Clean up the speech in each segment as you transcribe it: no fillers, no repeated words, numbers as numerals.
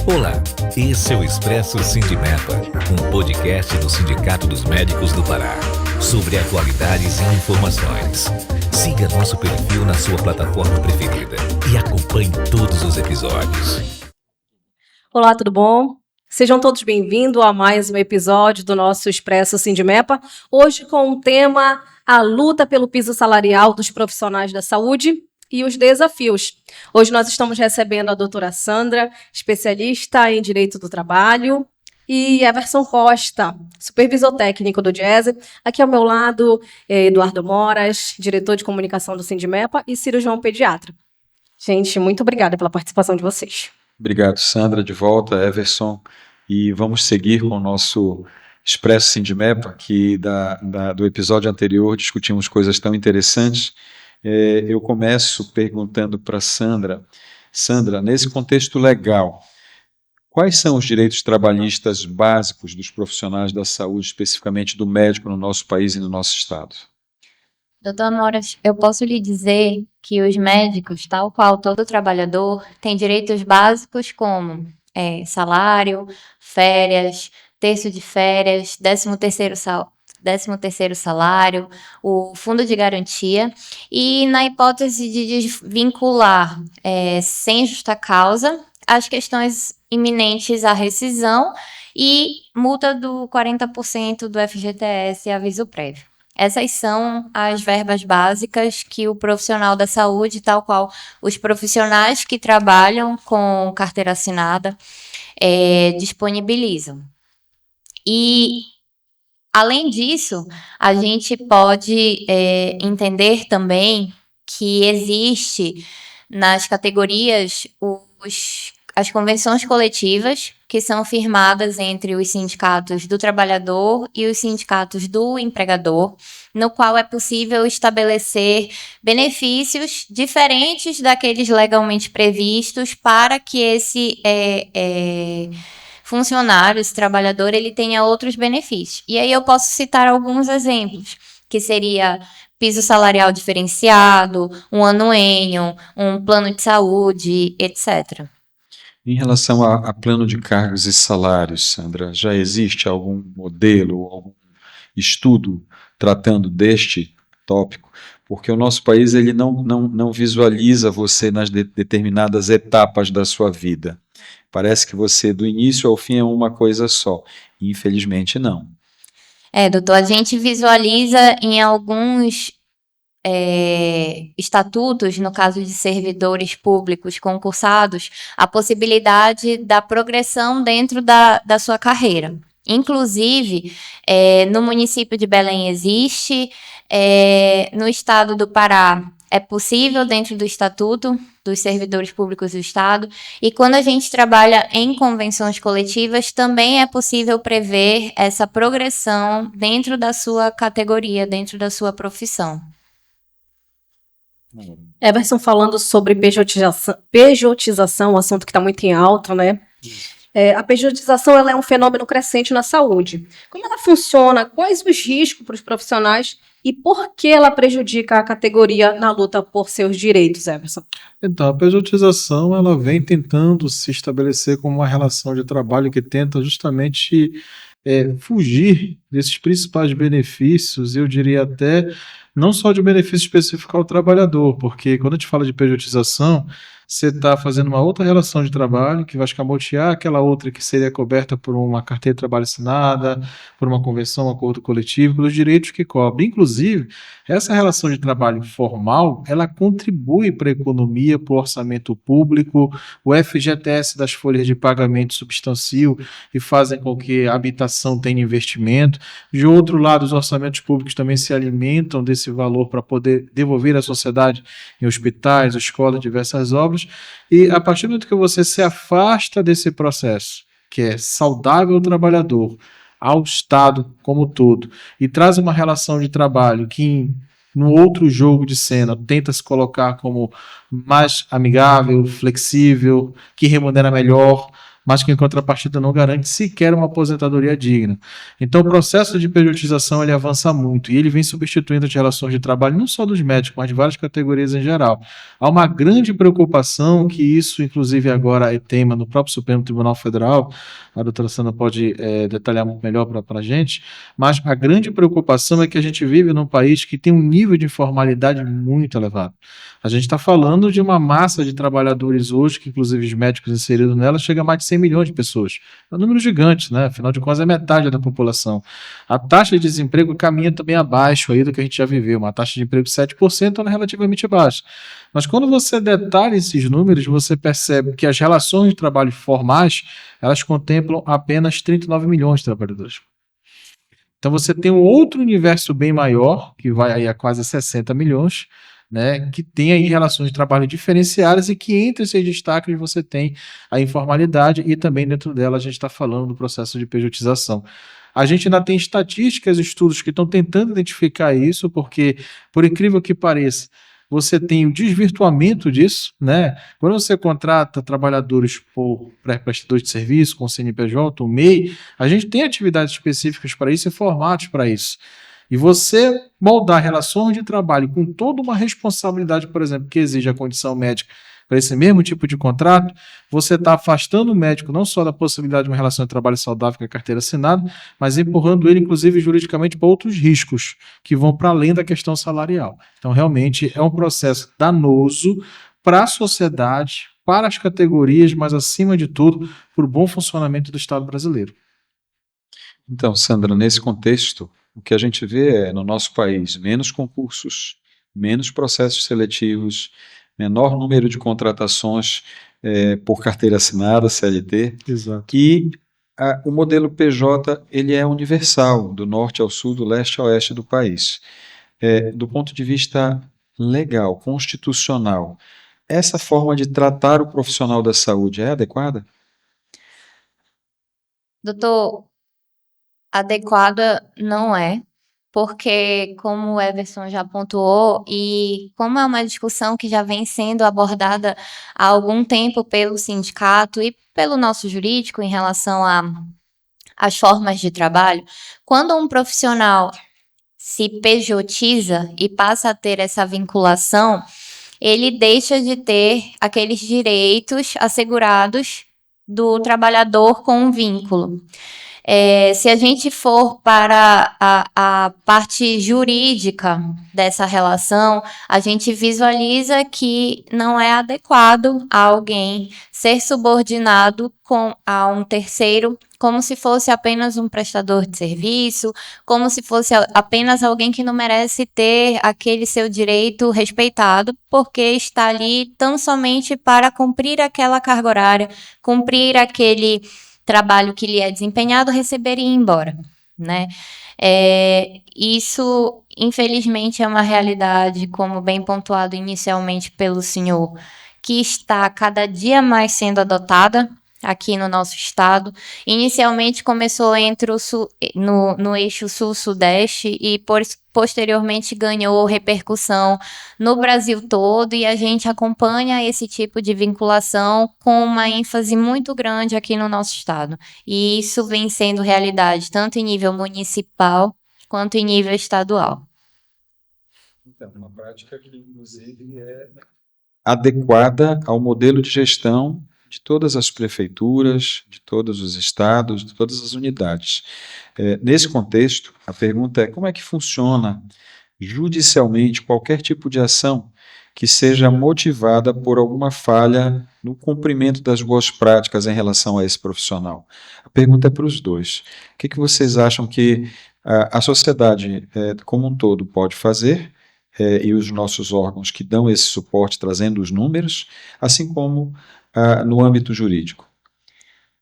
Olá, esse é o Expresso Sindimepa, um podcast do Sindicato dos Médicos do Pará, sobre atualidades e informações. Siga nosso perfil na sua plataforma preferida e acompanhe todos os episódios. Olá, tudo bom? Sejam todos bem-vindos a mais um episódio do nosso Expresso Sindimepa, hoje com o tema a luta pelo piso salarial dos profissionais da saúde e os desafios. Hoje nós estamos recebendo a doutora Sandra, especialista em Direito do Trabalho, e Everson Costa, supervisor técnico do DIESE. Aqui ao meu lado, Eduardo Moras, diretor de comunicação do Sindimepa e cirurgião pediatra. Gente, muito obrigada pela participação de vocês. Obrigado, Sandra, de volta, Everson, e vamos seguir com o nosso Expresso Sindimepa, que do episódio anterior discutimos coisas tão interessantes. Eu começo perguntando para Sandra, nesse contexto legal, quais são os direitos trabalhistas básicos dos profissionais da saúde, especificamente do médico no nosso país e no nosso estado? Doutor Moras, eu posso lhe dizer que os médicos, tal qual todo trabalhador, têm direitos básicos como salário, férias, terço de férias, 13º salário, o fundo de garantia, e na hipótese de desvincular sem justa causa as questões iminentes à rescisão e multa do 40% do FGTS e aviso prévio. Essas são as verbas básicas que o profissional da saúde, tal qual os profissionais que trabalham com carteira assinada, disponibilizam. E, além disso, a gente pode entender também que existe nas categorias as convenções coletivas que são firmadas entre os sindicatos do trabalhador e os sindicatos do empregador, no qual é possível estabelecer benefícios diferentes daqueles legalmente previstos para que esse funcionário, esse trabalhador, ele tenha outros benefícios. E aí eu posso citar alguns exemplos, que seria piso salarial diferenciado, um anuênio, um plano de saúde, etc. Em relação a plano de cargos e salários, Sandra, já existe algum modelo, algum estudo tratando deste tópico? Porque o nosso país ele não visualiza você nas determinadas etapas da sua vida. Parece que você, do início ao fim, é uma coisa só. Infelizmente, não. Doutor, a gente visualiza em alguns estatutos, no caso de servidores públicos concursados, a possibilidade da progressão dentro da sua carreira. Inclusive, no município de Belém existe, no estado do Pará é possível dentro do estatuto dos servidores públicos do estado, e quando a gente trabalha em convenções coletivas, também é possível prever essa progressão dentro da sua categoria, dentro da sua profissão. Everson, falando sobre pejotização, um assunto que está muito em alta, né? A pejotização ela é um fenômeno crescente na saúde. Como ela funciona? Quais os riscos para os profissionais e por que ela prejudica a categoria na luta por seus direitos, Everson? Então, a pejotização ela vem tentando se estabelecer como uma relação de trabalho que tenta justamente fugir desses principais benefícios, eu diria até, não só de um benefício específico ao trabalhador, porque quando a gente fala de pejotização, você está fazendo uma outra relação de trabalho que vai escamotear aquela outra que seria coberta por uma carteira de trabalho assinada, por uma convenção, um acordo coletivo, pelos direitos que cobre. Inclusive, essa relação de trabalho formal, ela contribui para a economia, para o orçamento público, o FGTS das folhas de pagamento substanciam e fazem com que a habitação tenha investimento. De outro lado, os orçamentos públicos também se alimentam desse valor para poder devolver à sociedade em hospitais, escolas, diversas obras. E a partir do momento que você se afasta desse processo, que é saudável ao trabalhador, ao Estado como todo, e traz uma relação de trabalho que no outro jogo de cena tenta se colocar como mais amigável, flexível, que remunera melhor, mas que em contrapartida não garante sequer uma aposentadoria digna. Então o processo de pejotização ele avança muito e ele vem substituindo as relações de trabalho não só dos médicos, mas de várias categorias em geral. Há uma grande preocupação que isso inclusive agora é tema no próprio Supremo Tribunal Federal, a doutora Sandra pode detalhar muito melhor para a gente, mas a grande preocupação é que a gente vive num país que tem um nível de informalidade muito elevado. A gente está falando de uma massa de trabalhadores hoje, que inclusive os médicos inseridos nela, chega a mais de 100 milhões de pessoas. É um número gigante, né? Afinal de contas, é metade da população. A taxa de desemprego caminha também abaixo aí do que a gente já viveu. Uma taxa de emprego de 7% ela é relativamente baixa. Mas quando você detalha esses números, você percebe que as relações de trabalho formais, elas contemplam apenas 39 milhões de trabalhadores. Então você tem um outro universo bem maior, que vai aí a quase 60 milhões, né, que tem aí relações de trabalho diferenciadas e que entre esses destaques você tem a informalidade e também dentro dela a gente está falando do processo de pejotização. A gente ainda tem estatísticas, estudos que estão tentando identificar isso, porque, por incrível que pareça, você tem o desvirtuamento disso, né? Quando você contrata trabalhadores por prestadores de serviço, com CNPJ, o MEI, a gente tem atividades específicas para isso e formatos para isso. E você moldar relações de trabalho com toda uma responsabilidade, por exemplo, que exige a condição médica para esse mesmo tipo de contrato, você está afastando o médico não só da possibilidade de uma relação de trabalho saudável com a carteira assinada, mas empurrando ele, inclusive, juridicamente para outros riscos que vão para além da questão salarial. Então, realmente, é um processo danoso para a sociedade, para as categorias, mas, acima de tudo, para o bom funcionamento do Estado brasileiro. Então, Sandra, nesse contexto, o que a gente vê é, no nosso país, menos concursos, menos processos seletivos, menor número de contratações por carteira assinada, CLT. Exato. E o modelo PJ ele é universal, do norte ao sul, do leste ao oeste do país. Do ponto de vista legal, constitucional, essa forma de tratar o profissional da saúde é adequada? Doutor, adequada não é, porque, como o Everson já pontuou, e como é uma discussão que já vem sendo abordada há algum tempo pelo sindicato e pelo nosso jurídico em relação às formas de trabalho, quando um profissional se pejotiza e passa a ter essa vinculação, ele deixa de ter aqueles direitos assegurados do trabalhador com um vínculo. Se a gente for para a parte jurídica dessa relação, a gente visualiza que não é adequado a alguém ser subordinado a um terceiro, como se fosse apenas um prestador de serviço, como se fosse apenas alguém que não merece ter aquele seu direito respeitado, porque está ali tão somente para cumprir aquela carga horária, cumprir aquele trabalho que lhe é desempenhado, receber e ir embora, né? Isso, infelizmente, é uma realidade, como bem pontuado inicialmente pelo senhor, que está cada dia mais sendo adotada aqui no nosso estado. Inicialmente começou no eixo sul-sudeste e posteriormente ganhou repercussão no Brasil todo, e a gente acompanha esse tipo de vinculação com uma ênfase muito grande aqui no nosso estado. E isso vem sendo realidade tanto em nível municipal quanto em nível estadual. Então, uma prática que, inclusive, é adequada ao modelo de gestão de todas as prefeituras, de todos os estados, de todas as unidades. Nesse contexto, a pergunta é como é que funciona judicialmente qualquer tipo de ação que seja motivada por alguma falha no cumprimento das boas práticas em relação a esse profissional. A pergunta é para os dois. O que vocês acham que a sociedade como um todo pode fazer, e os nossos órgãos que dão esse suporte, trazendo os números, assim como no âmbito jurídico?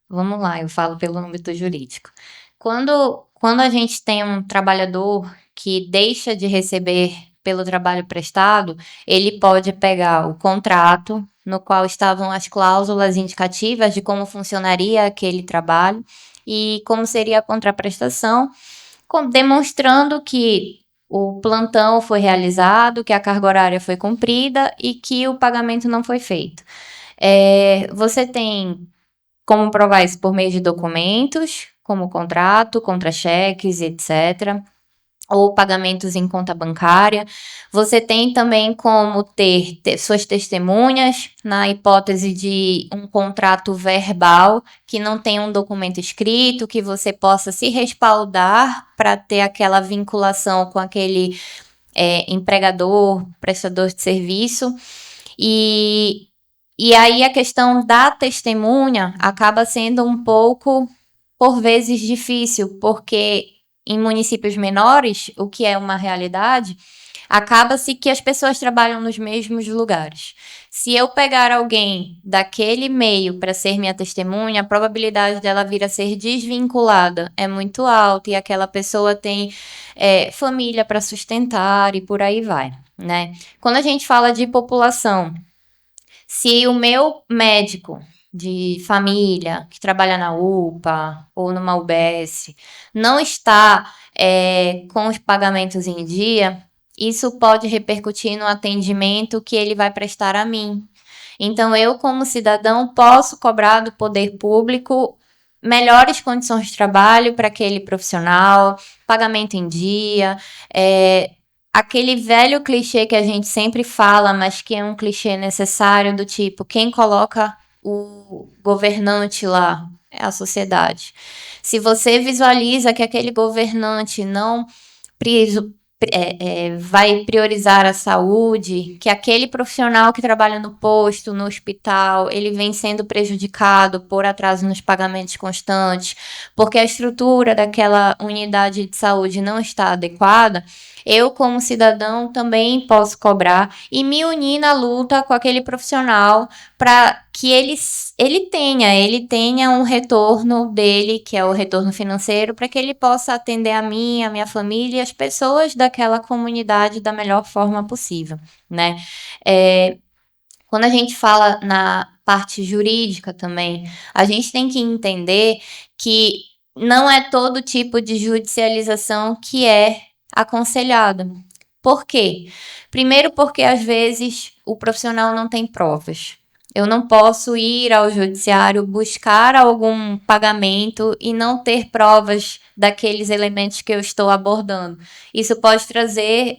Vamos lá, eu falo pelo âmbito jurídico. Quando a gente tem um trabalhador que deixa de receber pelo trabalho prestado, ele pode pegar o contrato no qual estavam as cláusulas indicativas de como funcionaria aquele trabalho e como seria a contraprestação, demonstrando que o plantão foi realizado, que a carga horária foi cumprida e que o pagamento não foi feito. Você tem Como provar isso? Por meio de documentos, como contrato, contra-cheques, etc., ou pagamentos em conta bancária. Você tem também como ter suas testemunhas, na hipótese de um contrato verbal, que não tem um documento escrito, que você possa se respaldar para ter aquela vinculação com aquele empregador, prestador de serviço. E aí a questão da testemunha acaba sendo um pouco, por vezes, difícil, porque em municípios menores, o que é uma realidade, acaba-se que as pessoas trabalham nos mesmos lugares. Se eu pegar alguém daquele meio para ser minha testemunha, a probabilidade dela vir a ser desvinculada é muito alta e aquela pessoa tem família para sustentar e por aí vai, né? Quando a gente fala de população, se o meu médico de família, que trabalha na UPA ou numa UBS, não está com os pagamentos em dia, isso pode repercutir no atendimento que ele vai prestar a mim. Então, eu, como cidadão, posso cobrar do poder público melhores condições de trabalho para aquele profissional, pagamento em dia, aquele velho clichê que a gente sempre fala, mas que é um clichê necessário, do tipo, quem coloca o governante lá é a sociedade. Se você visualiza que aquele governante não vai priorizar a saúde, que aquele profissional que trabalha no posto, no hospital, ele vem sendo prejudicado por atraso nos pagamentos constantes, porque a estrutura daquela unidade de saúde não está adequada, eu, como cidadão, também posso cobrar e me unir na luta com aquele profissional para que ele tenha um retorno dele, que é o retorno financeiro, para que ele possa atender a mim, a minha família e as pessoas daquela comunidade da melhor forma possível, né? Quando a gente fala na parte jurídica também, a gente tem que entender que não é todo tipo de judicialização que é aconselhado. Por quê? Primeiro porque, às vezes, o profissional não tem provas. Eu não posso ir ao judiciário buscar algum pagamento e não ter provas daqueles elementos que eu estou abordando. Isso pode trazer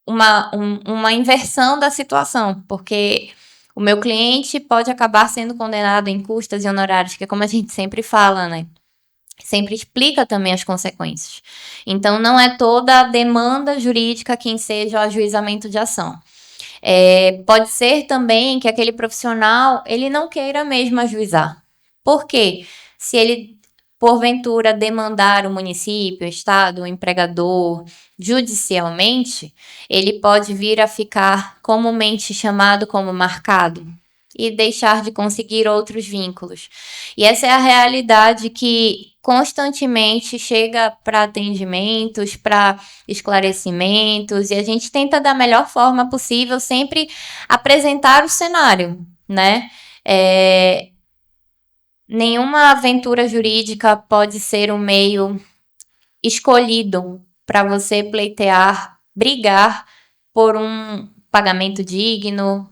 uma inversão da situação, porque o meu cliente pode acabar sendo condenado em custas e honorários, que é como a gente sempre fala, né? Sempre explica também as consequências. Então, não é toda a demanda jurídica que enseja o ajuizamento de ação. Pode ser também que aquele profissional ele não queira mesmo ajuizar. Por quê? Se ele, porventura, demandar o município, o estado, o empregador judicialmente, ele pode vir a ficar comumente chamado como marcado e deixar de conseguir outros vínculos. E essa é a realidade que constantemente chega para atendimentos, para esclarecimentos, e a gente tenta da melhor forma possível sempre apresentar o cenário, né? Nenhuma aventura jurídica pode ser um meio escolhido para você pleitear, brigar por um pagamento digno,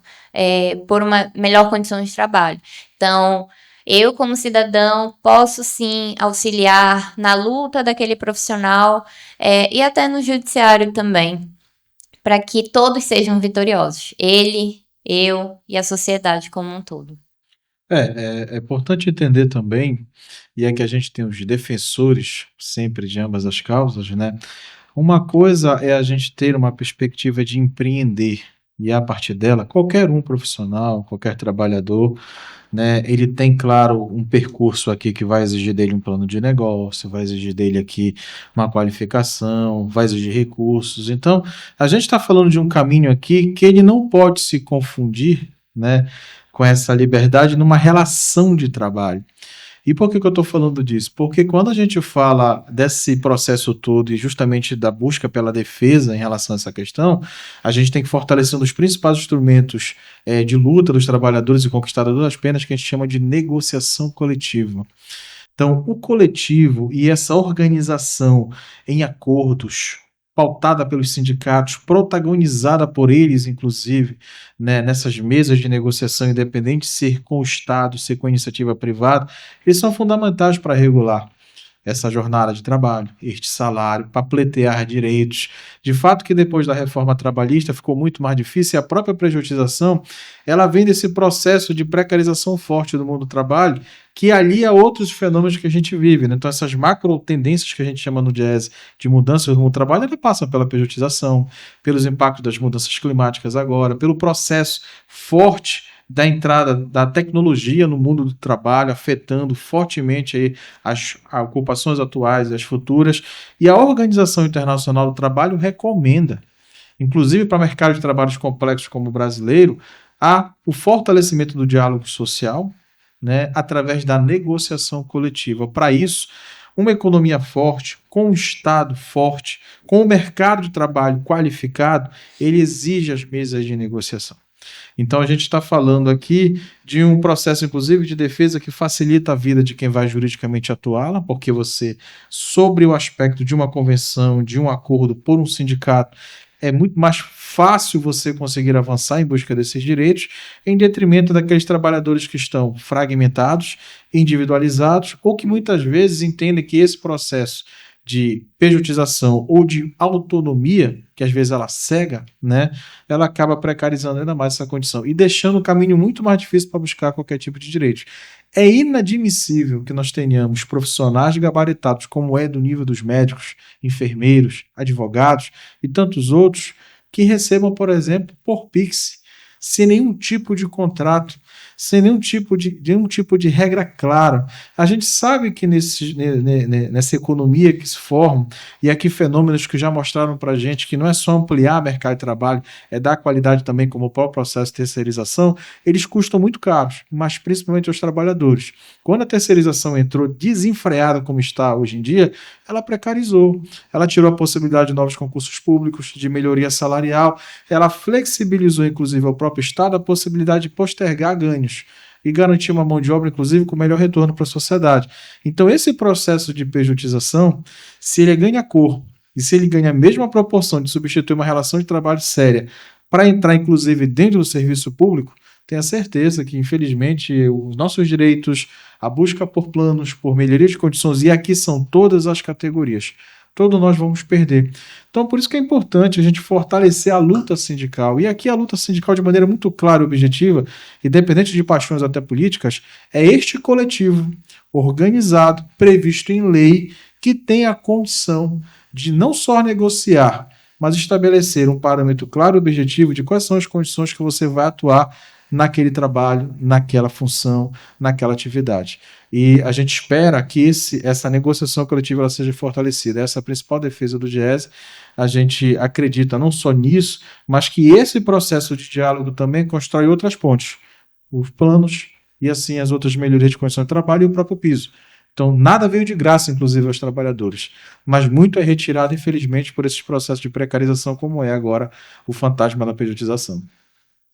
por uma melhor condição de trabalho. Então, eu, como cidadão, posso sim auxiliar na luta daquele profissional e até no judiciário também, para que todos sejam vitoriosos. Ele, eu e a sociedade como um todo. É importante entender também, e é que a gente tem os defensores sempre de ambas as causas, né? Uma coisa é a gente ter uma perspectiva de empreender, e a partir dela, qualquer um profissional, qualquer trabalhador, né, ele tem, claro, um percurso aqui que vai exigir dele um plano de negócio, vai exigir dele aqui uma qualificação, vai exigir recursos. Então, a gente está falando de um caminho aqui que ele não pode se confundir, né, com essa liberdade numa relação de trabalho. E por que eu estou falando disso? Porque quando a gente fala desse processo todo e justamente da busca pela defesa em relação a essa questão, a gente tem que fortalecer um dos principais instrumentos de luta dos trabalhadores e conquistadores das penas, que a gente chama de negociação coletiva. Então, o coletivo e essa organização em acordos, pautada pelos sindicatos, protagonizada por eles, inclusive, né, nessas mesas de negociação, independente de ser com o Estado, ser com a iniciativa privada, eles são fundamentais para regular essa jornada de trabalho, este salário, para pleitear direitos. De fato que depois da reforma trabalhista ficou muito mais difícil e a própria prejudicação, ela vem desse processo de precarização forte do mundo do trabalho, que alia outros fenômenos que a gente vive, né? Então essas macro tendências que a gente chama no jazz de mudanças no mundo do trabalho, ela passa pela pejotização, pelos impactos das mudanças climáticas agora, pelo processo forte da entrada da tecnologia no mundo do trabalho, afetando fortemente aí as ocupações atuais e as futuras, e a Organização Internacional do Trabalho recomenda, inclusive para mercados de trabalhos complexos como o brasileiro, o fortalecimento do diálogo social, né, através da negociação coletiva. Para isso, uma economia forte, com um Estado forte, com um mercado de trabalho qualificado, ele exige as mesas de negociação. Então a gente está falando aqui de um processo, inclusive, de defesa que facilita a vida de quem vai juridicamente atuá-la, porque você, sobre o aspecto de uma convenção, de um acordo por um sindicato, é muito mais fácil você conseguir avançar em busca desses direitos, em detrimento daqueles trabalhadores que estão fragmentados, individualizados, ou que muitas vezes entendem que esse processo de pejotização ou de autonomia, que às vezes ela cega, né, ela acaba precarizando ainda mais essa condição e deixando o caminho muito mais difícil para buscar qualquer tipo de direito. É inadmissível que nós tenhamos profissionais gabaritados, como é do nível dos médicos, enfermeiros, advogados e tantos outros, que recebam, por exemplo, por Pix, sem nenhum tipo de contrato, sem nenhum tipo de regra clara. A gente sabe que nessa economia que se forma, e aqui fenômenos que já mostraram para a gente que não é só ampliar o mercado de trabalho, é dar qualidade também como o próprio processo de terceirização, eles custam muito caros, mas principalmente aos trabalhadores. Quando a terceirização entrou desenfreada como está hoje em dia, ela precarizou, ela tirou a possibilidade de novos concursos públicos, de melhoria salarial, ela flexibilizou inclusive ao próprio Estado a possibilidade de postergar ganhos e garantir uma mão de obra, inclusive, com melhor retorno para a sociedade. Então, esse processo de pejotização, se ele ganha corpo e se ele ganha a mesma proporção de substituir uma relação de trabalho séria para entrar, inclusive, dentro do serviço público, tenha certeza que, infelizmente, os nossos direitos, a busca por planos, por melhoria de condições, e aqui são todas as categorias, todos nós vamos perder. Então, por isso que é importante a gente fortalecer a luta sindical. E aqui a luta sindical, de maneira muito clara e objetiva, independente de paixões até políticas, é este coletivo organizado, previsto em lei, que tem a condição de não só negociar, mas estabelecer um parâmetro claro e objetivo de quais são as condições que você vai atuar naquele trabalho, naquela função, naquela atividade. E a gente espera que essa negociação coletiva ela seja fortalecida. Essa é a principal defesa do Diese. A gente acredita não só nisso, mas que esse processo de diálogo também constrói outras pontes, os planos e assim as outras melhorias de condições de trabalho e o próprio piso. Então, nada veio de graça, inclusive, aos trabalhadores, mas muito é retirado, infelizmente, por esses processos de precarização, como é agora o fantasma da pejotização.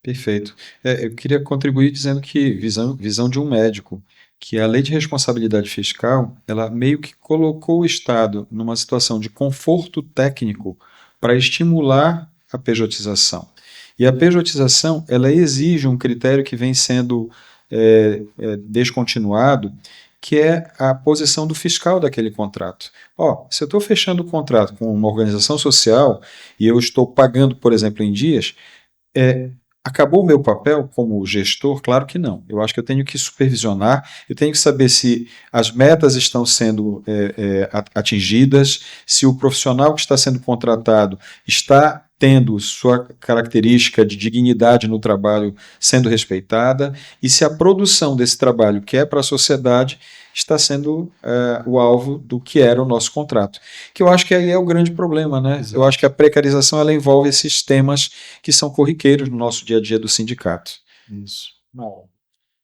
Perfeito. Eu queria contribuir dizendo que, visão de um médico, que a lei de responsabilidade fiscal, ela meio que colocou o Estado numa situação de conforto técnico para estimular a pejotização. E a pejotização, ela exige um critério que vem sendo descontinuado, que é a posição do fiscal daquele contrato. Se eu estou fechando o contrato com uma organização social e eu estou pagando, por exemplo, em dias, acabou o meu papel como gestor? Claro que não. Eu acho que eu tenho que supervisionar, eu tenho que saber se as metas estão sendo atingidas, se o profissional que está sendo contratado está tendo sua característica de dignidade no trabalho sendo respeitada e se a produção desse trabalho que é para a sociedade está sendo o alvo do que era o nosso contrato. Que eu acho que aí é o grande problema, né? Exato. Eu acho que a precarização ela envolve esses temas que são corriqueiros no nosso dia a dia do sindicato. Isso. Bom.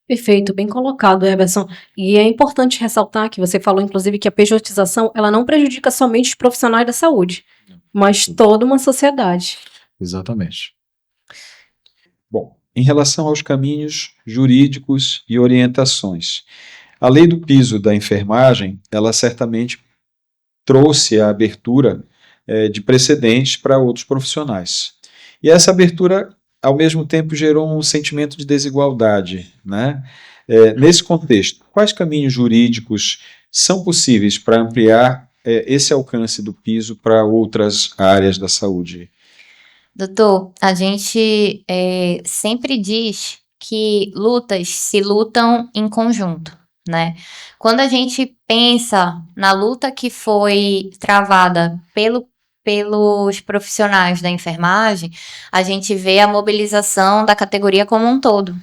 Perfeito, bem colocado, Everson. E é importante ressaltar que você falou, inclusive, que a pejotização ela não prejudica somente os profissionais da saúde, mas toda uma sociedade. Exatamente. Bom, em relação aos caminhos jurídicos e orientações, a lei do piso da enfermagem, ela certamente trouxe a abertura de precedentes para outros profissionais. E essa abertura, ao mesmo tempo, gerou um sentimento de desigualdade, né? Nesse contexto, quais caminhos jurídicos são possíveis para ampliar esse alcance do piso para outras áreas da saúde? Doutor, a gente sempre diz que lutas se lutam em conjunto, né? Quando a gente pensa na luta que foi travada pelos profissionais da enfermagem, a gente vê a mobilização da categoria como um todo.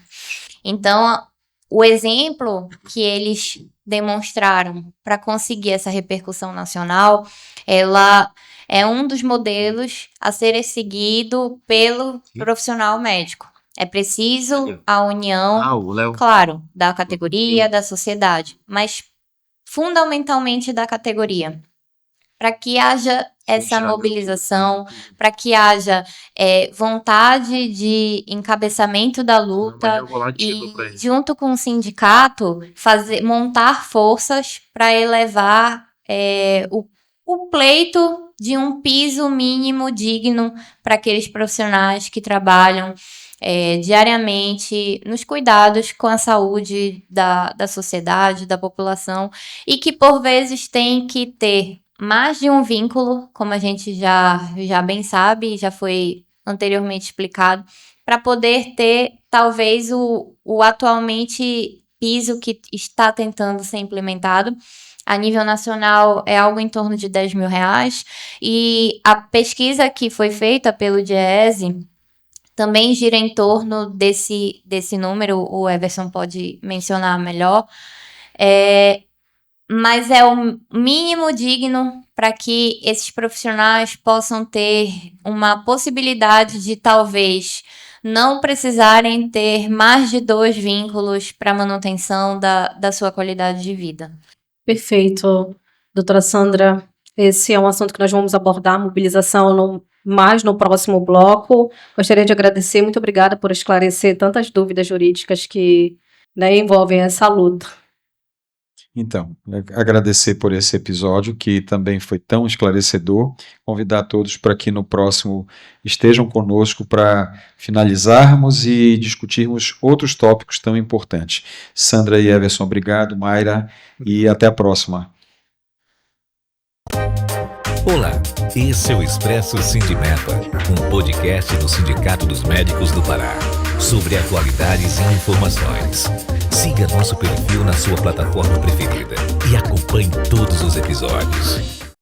Então, o exemplo que eles demonstraram para conseguir essa repercussão nacional, ela é um dos modelos a ser seguido pelo profissional médico. É preciso a união, claro, da categoria, da sociedade, mas fundamentalmente da categoria, para que haja essa mobilização, para que haja vontade de encabeçamento da luta e, junto com o sindicato, montar forças para elevar o pleito de um piso mínimo digno para aqueles profissionais que trabalham diariamente nos cuidados com a saúde da sociedade, da população, e que por vezes tem que ter mais de um vínculo, como a gente já bem sabe, já foi anteriormente explicado, para poder ter talvez o atualmente piso que está tentando ser implementado. A nível nacional é algo em torno de R$10 mil, e a pesquisa que foi feita pelo DIEESE também gira em torno desse número, o Everson pode mencionar melhor, mas é o mínimo digno para que esses profissionais possam ter uma possibilidade de talvez não precisarem ter mais de 2 vínculos para a manutenção da sua qualidade de vida. Perfeito, doutora Sandra. Esse é um assunto que nós vamos abordar, mobilização mais no próximo bloco. Gostaria de agradecer, muito obrigada por esclarecer tantas dúvidas jurídicas que envolvem essa luta. Então, agradecer por esse episódio, que também foi tão esclarecedor, convidar todos para que no próximo estejam conosco para finalizarmos e discutirmos outros tópicos tão importantes. Sandra e Everson, obrigado, Mayra, e até a próxima. Olá, esse é o Expresso Sindimepa, um podcast do Sindicato dos Médicos do Pará, sobre atualidades e informações. Siga nosso perfil na sua plataforma preferida e acompanhe todos os episódios.